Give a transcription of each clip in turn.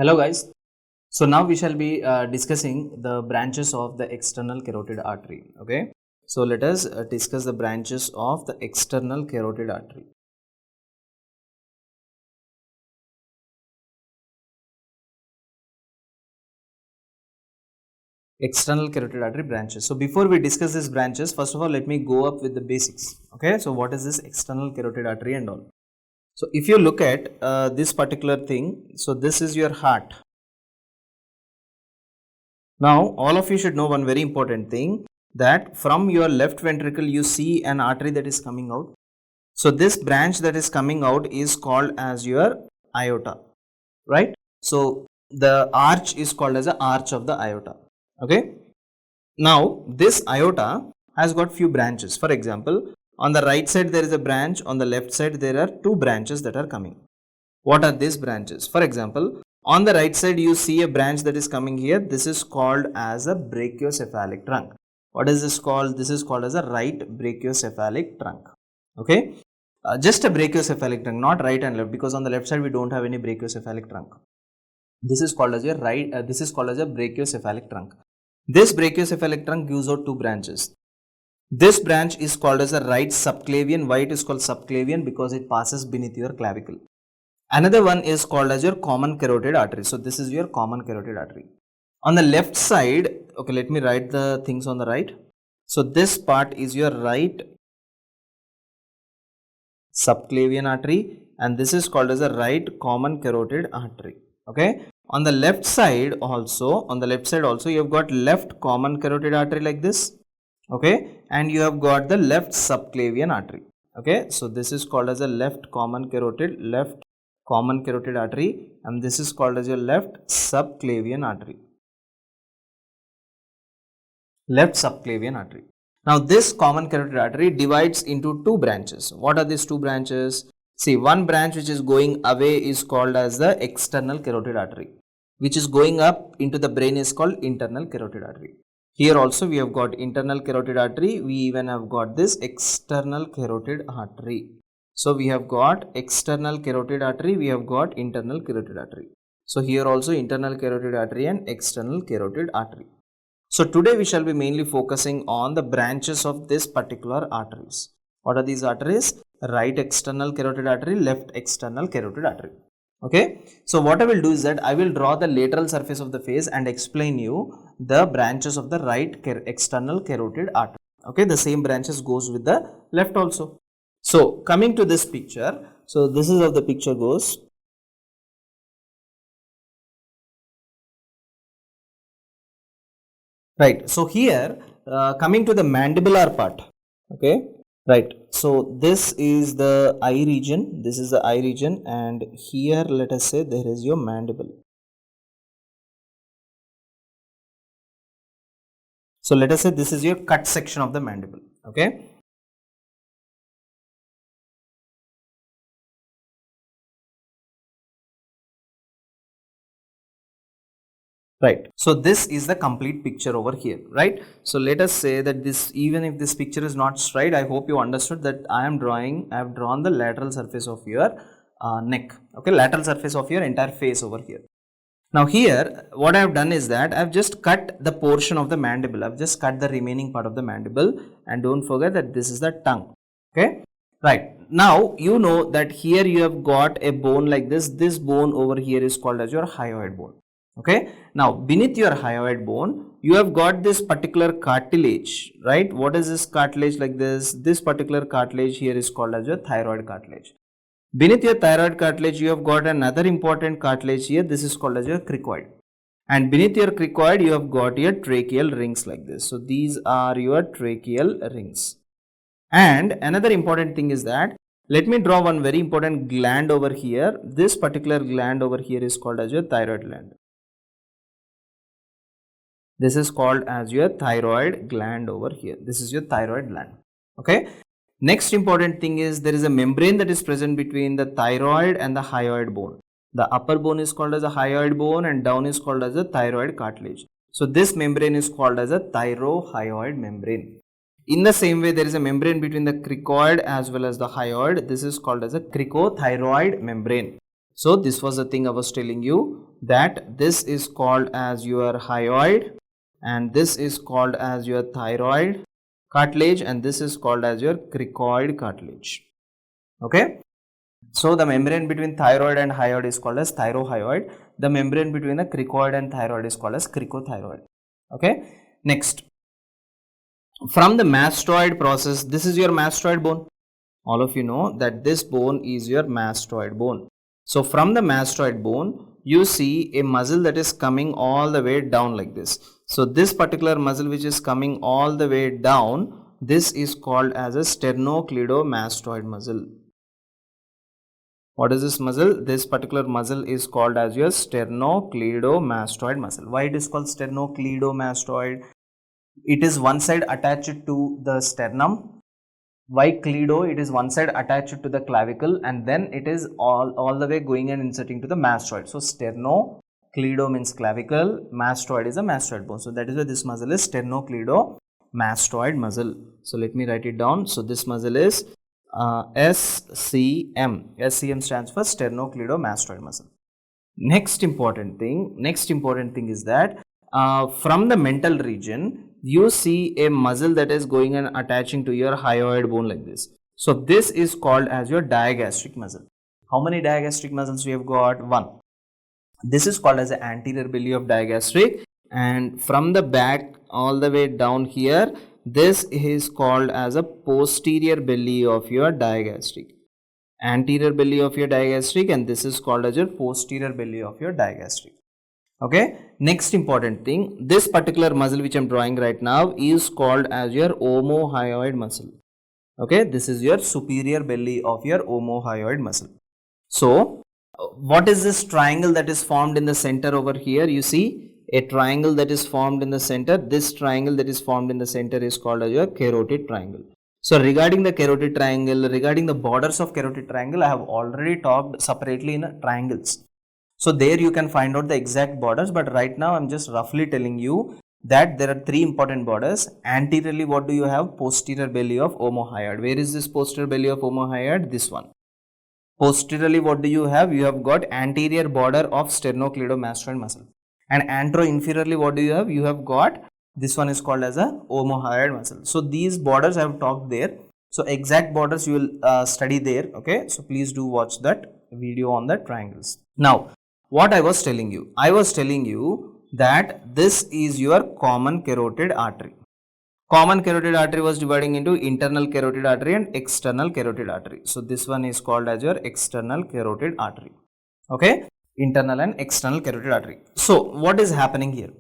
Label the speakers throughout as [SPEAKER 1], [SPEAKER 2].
[SPEAKER 1] Hello guys. So now we shall be discussing the branches of the external carotid artery. Okay. So let us discuss the branches of the external carotid artery. External carotid artery branches. So before we discuss these branches, first of all, let me go up with the basics. Okay. So what is this external carotid artery and all? So if you look at this particular thing, so this is your heart. Now all of you should know one very important thing, that from your left ventricle you see an artery that is coming out. So this branch that is coming out is called as your aorta, right? So the arch is called as the arch of the aorta. Okay. Now this aorta has got few branches. For example, on the right side there is a branch, on the left side there are two branches that are coming. What are these branches? For example, on the right side you see a branch that is coming here. This is called as a brachiocephalic trunk. What is this called? This is called as a right brachiocephalic trunk. Okay. Just a brachiocephalic trunk, not right and left, because on the left side we don't have any brachiocephalic trunk. This is called as a this is called as a brachiocephalic trunk. This brachiocephalic trunk gives out two branches. This branch is called as a right subclavian. Why it is called subclavian? Because it passes beneath your clavicle. Another one is called as your common carotid artery. So this is your common carotid artery. On the left side, okay, let me write the things on the right. So this part is your right subclavian artery, and this is called as a right common carotid artery. Okay. On the left side also, you have got left common carotid artery like this. Okay. And you have got the left subclavian artery. Okay. So this is called as a left common carotid artery, and this is called as your left subclavian artery. Left subclavian artery. Now this common carotid artery divides into two branches. What are these two branches? See, one branch which is going away is called as the external carotid artery. Which is going up into the brain is called internal carotid artery. Here also we have got internal carotid artery. We even have got this external carotid artery. So we have got external carotid artery, we have got internal carotid artery. So here also internal carotid artery and external carotid artery. So today we shall be mainly focusing on the branches of this particular arteries. What are these arteries? Right external carotid artery, left external carotid artery. Okay. So what I will do is that I will draw the lateral surface of the face and explain you the branches of the right external carotid artery. Okay. The same branches goes with the left also. So coming to this picture, so this is how the picture goes. Right. So here coming to the mandibular part. Okay. Right. So this is the eye region. This is the eye region, and here let us say there is your mandible. So let us say this is your cut section of the mandible. Okay. Right. So this is the complete picture over here, right? So let us say that this, even if this picture is not straight, I hope you understood that I have drawn the lateral surface of your neck. Okay, lateral surface of your entire face over here. Now here, what I have done is that I have just cut the portion of the mandible. I have just cut the remaining part of the mandible, and don't forget that this is the tongue. Okay. Right. Now you know that here you have got a bone like this. This bone over here is called as your hyoid bone. Okay. Now beneath your hyoid bone, you have got this particular cartilage, right? What is this cartilage like this? This particular cartilage here is called as your thyroid cartilage. Beneath your thyroid cartilage, you have got another important cartilage here. This is called as your cricoid. And beneath your cricoid, you have got your tracheal rings like this. So these are your tracheal rings. And another important thing is that, let me draw one very important gland over here. This particular gland over here is called as your thyroid gland. This is called as your thyroid gland over here. This is your thyroid gland. Okay. Next important thing is there is a membrane that is present between the thyroid and the hyoid bone. The upper bone is called as a hyoid bone and down is called as a thyroid cartilage. So this membrane is called as a thyrohyoid membrane. In the same way, there is a membrane between the cricoid as well as the hyoid. This is called as a cricothyroid membrane. So this was the thing I was telling you, that this is called as your hyoid and this is called as your thyroid cartilage and this is called as your cricoid cartilage. Okay. So the membrane between thyroid and hyoid is called as thyrohyoid. The membrane between the cricoid and thyroid is called as cricothyroid. Okay. Next, from the mastoid process, this is your mastoid bone. All of you know that this bone is your mastoid bone. So from the mastoid bone, you see a muscle that is coming all the way down like this. So this particular muscle which is coming all the way down, this is called as a sternocleidomastoid muscle. What is this muscle? This particular muscle is called as your sternocleidomastoid muscle. Why it is called sternocleidomastoid? It is one side attached to the sternum. Why cleido? It is one side attached to the clavicle and then it is all the way going and inserting to the mastoid. So sternocleido means clavicle, mastoid is a mastoid bone. So that is why this muscle is sternocleidomastoid muscle. So let me write it down. So this muscle is SCM. SCM stands for sternocleidomastoid muscle. Next important thing is that from the mental region, you see a muscle that is going and attaching to your hyoid bone like this. So this is called as your digastric muscle. How many digastric muscles we have got? One. This is called as the anterior belly of digastric, and from the back all the way down here, this is called as a posterior belly of your digastric. Anterior belly of your digastric, and this is called as your posterior belly of your digastric. Okay, next important thing, this particular muscle which I am drawing right now is called as your omohyoid muscle. Okay, this is your superior belly of your omohyoid muscle. So what is this triangle that is formed in the center over here? You see a triangle that is formed in the center. This triangle that is formed in the center is called as your carotid triangle. So regarding the carotid triangle, regarding the borders of carotid triangle, I have already talked separately in triangles. So there you can find out the exact borders, but right now I am just roughly telling you that there are three important borders. Anteriorly, what do you have? Posterior belly of omohyoid. Where is this posterior belly of omohyoid? This one. Posteriorly, what do you have? You have got anterior border of sternocleidomastoid muscle. And antero-inferiorly, what do you have? You have got, this one is called as a omohyoid muscle. So these borders I have talked there. So exact borders you will study there. Okay. So please do watch that video on the triangles. Now, what I was telling you that this is your common carotid artery. Common carotid artery was dividing into internal carotid artery and external carotid artery. So this one is called as your external carotid artery. Okay, internal and external carotid artery. So what is happening here?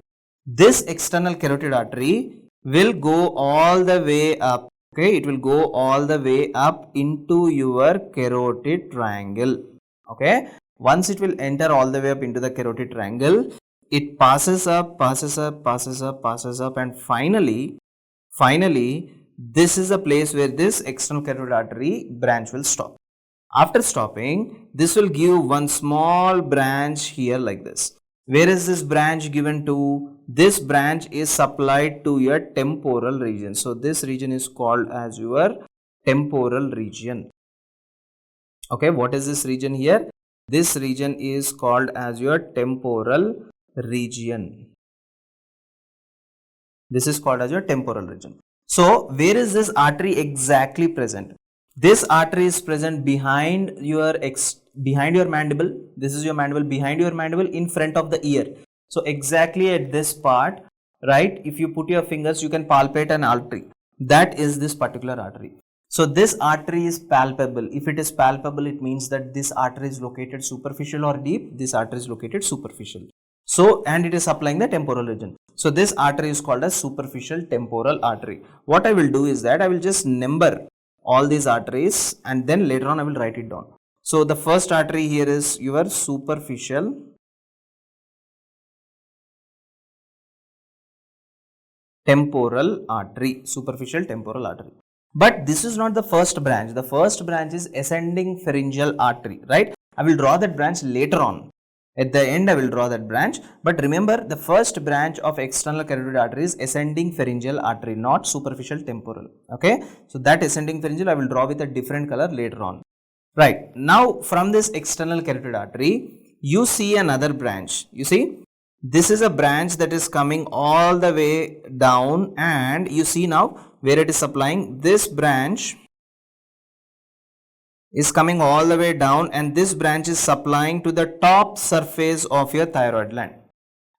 [SPEAKER 1] This external carotid artery will go all the way up. Okay, it will go all the way up into your carotid triangle. Okay. Once it will enter all the way up into the carotid triangle, it passes up and finally this is a place where this external carotid artery branch will stop. After stopping, this will give one small branch here like this. Where is this branch given to? This branch is supplied to your temporal region. So this region is called as your temporal region. Okay, what is this region here? This region is called as your temporal region. This is called as your temporal region. So where is this artery exactly present? This artery is present behind your mandible. This is your mandible, behind your mandible, in front of the ear. So exactly at this part, right? If you put your fingers, you can palpate an artery. That is this particular artery. So this artery is palpable. If it is palpable, it means that this artery is located superficial or deep. This artery is located superficial. So, and it is supplying the temporal region. So this artery is called as superficial temporal artery. What I will do is that I will just number all these arteries and then later on I will write it down. So the first artery here is your superficial temporal artery. Superficial temporal artery. But this is not the first branch. The first branch is ascending pharyngeal artery, right? I will draw that branch later on. At the end, I will draw that branch. But remember, the first branch of external carotid artery is ascending pharyngeal artery, not superficial temporal. Okay. So that ascending pharyngeal, I will draw with a different color later on. Right. Now from this external carotid artery, you see another branch. You see, this is a branch that is coming all the way down, and you see now where it is supplying. This branch is coming all the way down, and this branch is supplying to the top surface of your thyroid gland.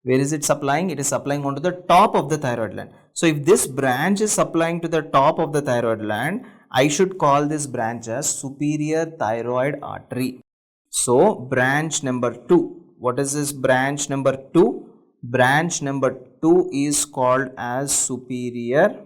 [SPEAKER 1] Where is it supplying? It is supplying onto the top of the thyroid gland. So if this branch is supplying to the top of the thyroid gland, I should call this branch as superior thyroid artery. So branch number 2. What is this branch number 2? Branch number 2 is called as superior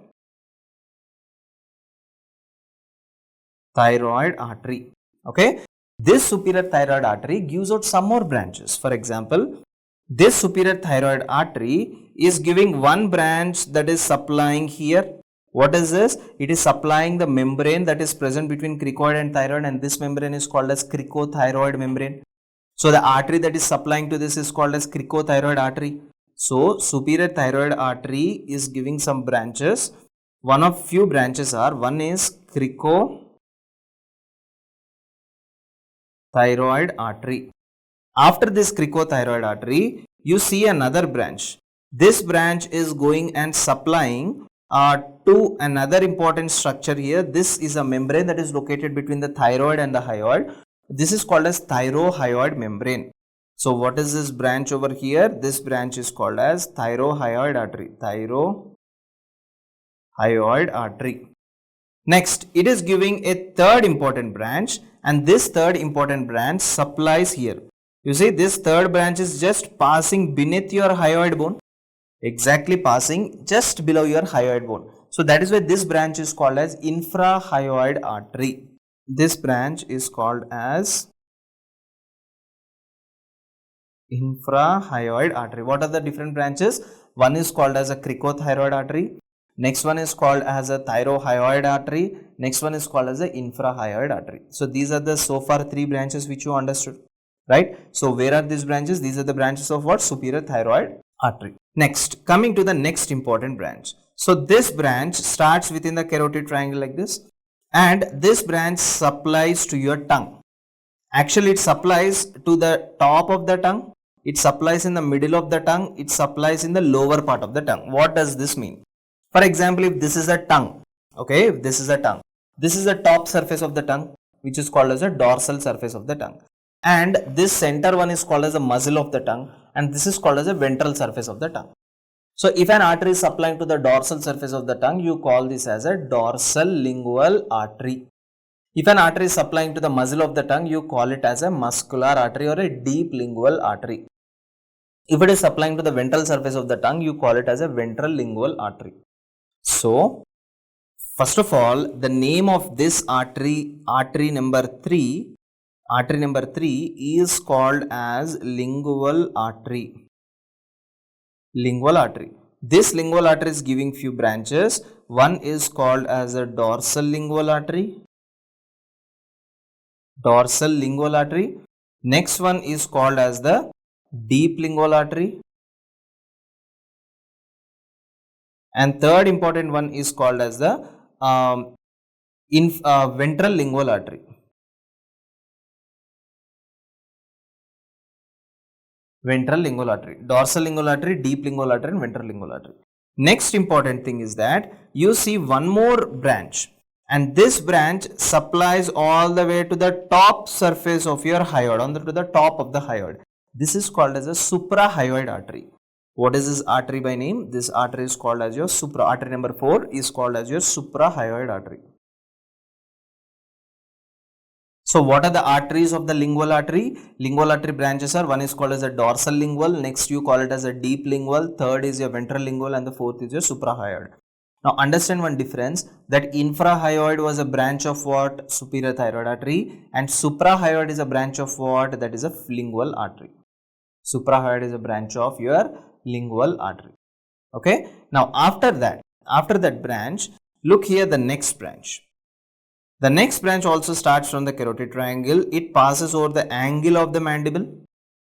[SPEAKER 1] thyroid artery. Okay. This superior thyroid artery gives out some more branches. For example, this superior thyroid artery is giving one branch that is supplying here. What is this? It is supplying the membrane that is present between cricoid and thyroid, and this membrane is called as cricothyroid membrane. So the artery that is supplying to this is called as cricothyroid artery. So superior thyroid artery is giving some branches. One of few branches are, one is cricothyroid artery. After this cricothyroid artery, you see another branch. This branch is going and supplying to another important structure here. This is a membrane that is located between the thyroid and the hyoid. This is called as thyrohyoid membrane. So what is this branch over here? This branch is called as thyrohyoid artery. Thyrohyoid artery. Next, it is giving a third important branch, and this third important branch supplies here. You see, this third branch is just passing beneath your hyoid bone, exactly passing just below your hyoid bone. So that is why this branch is called as infrahyoid artery. This branch is called as infrahyoid artery. What are the different branches? One is called as a cricothyroid artery. Next one is called as a thyrohyoid artery. Next one is called as a infrahyoid artery. So these are the so far 3 branches which you understood. Right? So where are these branches? These are the branches of what? Superior thyroid artery. Next, coming to the next important branch. So this branch starts within the carotid triangle like this, and this branch supplies to your tongue. Actually, it supplies to the top of the tongue, it supplies in the middle of the tongue, it supplies in the lower part of the tongue. What does this mean? For example, if this is a tongue, okay, if this is a tongue, this is the top surface of the tongue, which is called as a dorsal surface of the tongue. And this center one is called as a muzzle of the tongue, and this is called as a ventral surface of the tongue. So if an artery is supplying to the dorsal surface of the tongue, you call this as a dorsal lingual artery. If an artery is supplying to the muzzle of the tongue, you call it as a muscular artery or a deep lingual artery. If it is supplying to the ventral surface of the tongue, you call it as a ventral lingual artery. So first of all, the name of this artery number 3 is called as lingual artery. Lingual artery. This lingual artery is giving few branches. One is called as a dorsal lingual artery. Dorsal lingual artery. Next one is called as the deep lingual artery. And third important one is called as the ventral lingual artery. Ventral lingual artery, dorsal lingual artery, deep lingual artery, and ventral lingual artery. Next important thing is that you see one more branch, and this branch supplies all the way to the top surface of your hyoid, to the top of the hyoid. This is called as a suprahyoid artery. What is this artery by name? This artery is called as your artery number 4 is called as your suprahyoid artery. So what are the arteries of the lingual artery? Lingual artery branches are, one is called as a dorsal lingual, next you call it as a deep lingual, third is your ventral lingual, and the fourth is your suprahyoid. Now understand one difference, that infrahyoid was a branch of what? Superior thyroid artery, and suprahyoid is a branch of what? That is a lingual artery. Suprahyoid is a branch of your lingual artery. Okay. Now after that branch, look here the next branch. The next branch also starts from the carotid triangle. It passes over the angle of the mandible.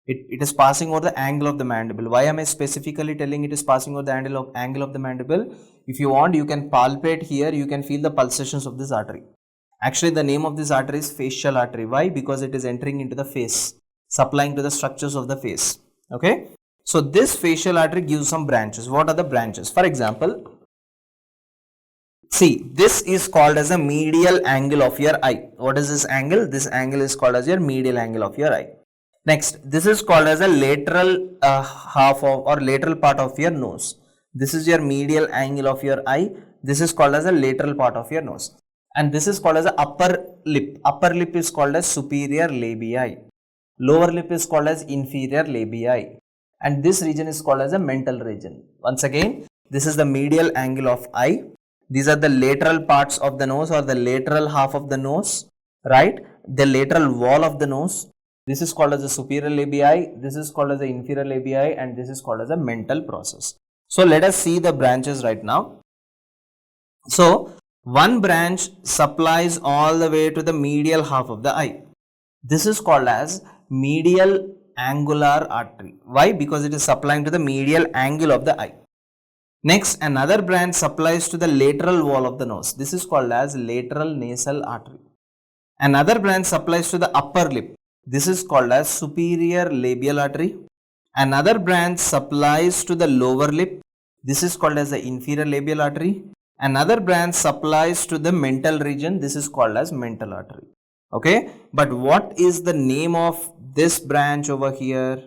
[SPEAKER 1] It is passing over the angle of the mandible. Why am I specifically telling it is passing over the angle of the mandible? If you want, you can palpate here, you can feel the pulsations of this artery. Actually, the name of this artery is facial artery. Why? Because it is entering into the face, supplying to the structures of the face. Okay. So this facial artery gives some branches. What are the branches? For example, see, this is called as a medial angle of your eye. What is this angle? This angle is called as your medial angle of your eye. Next, this is called as a lateral half of or lateral part of your nose. This is your medial angle of your eye. This is called as a lateral part of your nose. And this is called as a upper lip. Upper lip is called as superior labii. Lower lip is called as inferior labii. And this region is called as a mental region. Once again, this is the medial angle of eye. These are the lateral parts of the nose or the lateral half of the nose, right? The lateral wall of the nose. This is called as the superior labii. This is called as the inferior labii, and this is called as a mental process. So let us see the branches right now. So one branch supplies all the way to the medial half of the eye. This is called as medial angular artery. Why? Because it is supplying to the medial angle of the eye. Next, another branch supplies to the lateral wall of the nose. This is called as lateral nasal artery. Another branch supplies to the upper lip. This is called as superior labial artery. Another branch supplies to the lower lip. This is called as the inferior labial artery. Another branch supplies to the mental region. This is called as mental artery. Okay. But what is the name of this branch over here?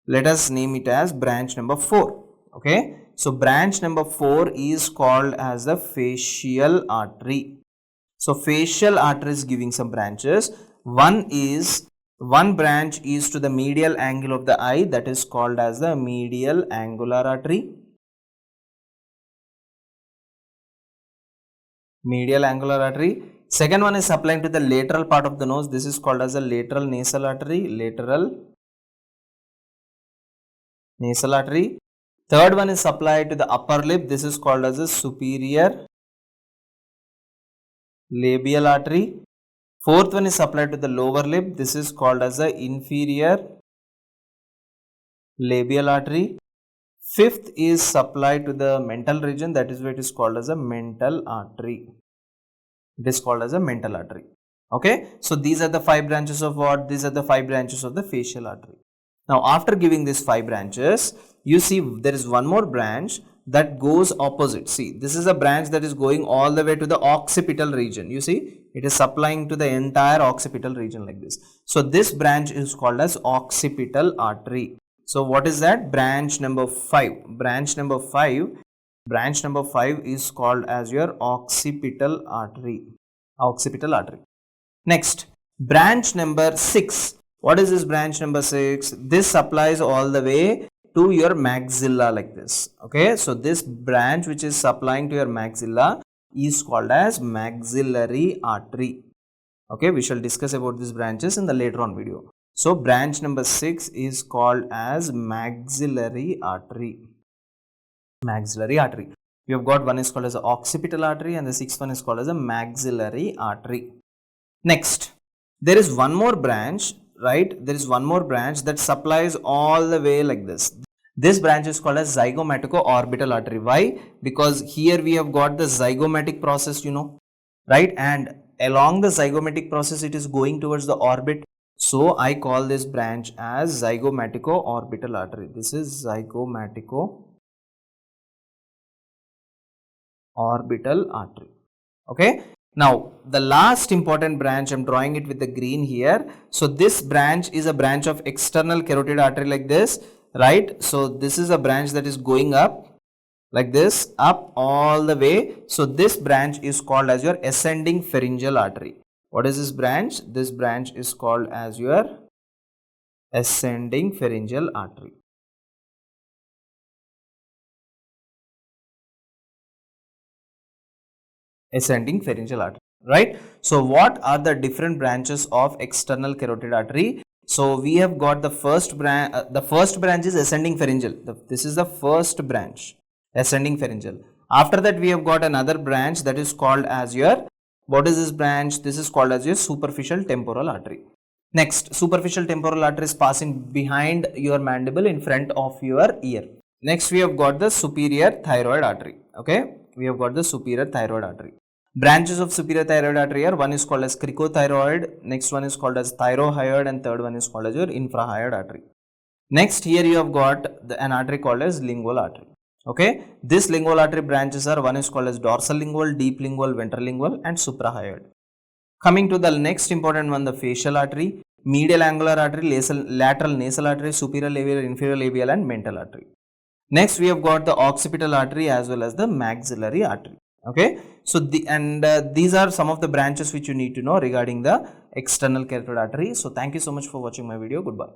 [SPEAKER 1] Let us name it as branch number 4. Okay. So branch number 4 is called as the facial artery. So facial artery is giving some branches. One branch is to the medial angle of the eye, that is called as the medial angular artery. Medial angular artery. Second one is supplying to the lateral part of the nose. This is called as the lateral nasal artery. Lateral nasal artery. Third one is supplied to the upper lip. This is called as a superior labial artery. Fourth one is supplied to the lower lip. This is called as the inferior labial artery. Fifth is supplied to the mental region. That is why it is called as a mental artery. It is called as a mental artery. Okay. So these are the 5 branches of what? These are the 5 branches of the facial artery. Now after giving these 5 branches, you see there is one more branch that goes opposite. See, this is a branch that is going all the way to the occipital region. You see, it is supplying to the entire occipital region like this. So this branch is called as occipital artery. So what is that? Branch number 5. Branch number 5 is called as your occipital artery. Occipital artery. Next, branch number 6. What is this branch number 6? This supplies all the way to your maxilla like this. Okay, so this branch which is supplying to your maxilla is called as maxillary artery. Okay, we shall discuss about these branches in the later on video. So branch number 6 is called as maxillary artery. Maxillary artery. We have got one is called as the occipital artery and the 6th one is called as a maxillary artery. Next, there is one more branch, right? There is one more branch that supplies all the way like this. This branch is called as zygomatico-orbital artery. Why? Because here we have got the zygomatic process, right? And along the zygomatic process, it is going towards the orbit. So I call this branch as zygomatico-orbital artery. This is zygomatico-orbital artery. Okay. Now, the last important branch, I am drawing it with the green here. So, this branch is a branch of external carotid artery like this, right? So, this is a branch that is going up like this, up all the way. So, this branch is called as your ascending pharyngeal artery. What is this branch? This branch is called as your ascending pharyngeal artery. Ascending pharyngeal artery, right? So what are the different branches of external carotid artery? So we have got the first branch. The first branch is ascending pharyngeal. This is the first branch, ascending pharyngeal. After that, we have got another branch that is called as your, what is this branch? This is called as your superficial temporal artery. Next, superficial temporal artery is passing behind your mandible in front of your ear. Next, we have got the superior thyroid artery. Okay, we have got the superior thyroid artery. Branches of superior thyroid artery are, one is called as cricothyroid, next one is called as thyrohyoid, and third one is called as your infrahyoid artery. Next, here you have got an artery called as lingual artery. Okay, this lingual artery branches are, one is called as dorsal lingual, deep lingual, ventral lingual, and suprahyoid. Coming to the next important one, the facial artery, medial angular artery, lateral nasal artery, superior labial, inferior labial, and mental artery. Next, we have got the occipital artery as well as the maxillary artery. Okay, so these are some of the branches which you need to know regarding the external carotid artery. So thank you so much for watching my video. Goodbye.